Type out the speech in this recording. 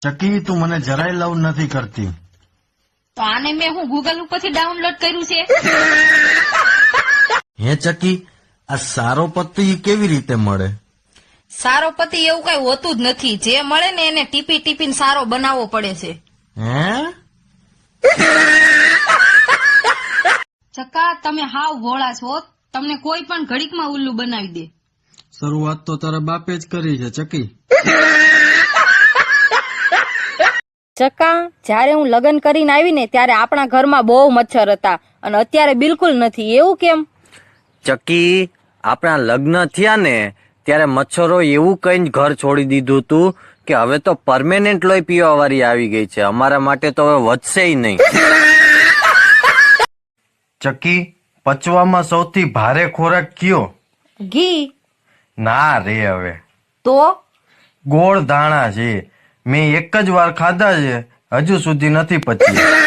ચકી તું મને જરાય લવ નથી કરતી. તો આને મેં હું ગૂગલ ઉપરથી ડાઉનલોડ કર્યું છે. હે ચકી, આ સારો પતિ કેવી રીતે મળે? સારો પતિ એવું કઈ હોતું જ નથી. જે મળે ને એને ટીપી ટીપીને સારો બનાવવો પડે છે. હે ચકા તમે હાવ ભોળા છો. તમને કોઈ પણ ઘડીકમાં ઉલ્લુ બનાવી દે. શરૂઆત તો તારા બાપે જ કરી છે ચકી. ચકા, જયારે હું લગ્ન કરીને આવી ને ત્યારે આપણા ઘરમાં બહુ મચ્છર હતા અને અત્યારે બિલકુલ નથી. એવું કેમ? ચકી, આપણા લગ્ન થયા ને ત્યારે મચ્છરો એવું કઈ ઘર છોડી દીધું હતું કે હવે તો પરમેનન્ટ લોહી પીવા વાળી આવી ગઈ છે. અમારા માટે તો હવે વધશે નહીં. ચકી, પચવામાં સૌથી ભારે ખોરાક કયો? ઘી. ના રે, હવે તો ગોળ ધાણા છે. મેં એક જ વાર ખાધા છે, હજુ સુધી નથી પચ્યું.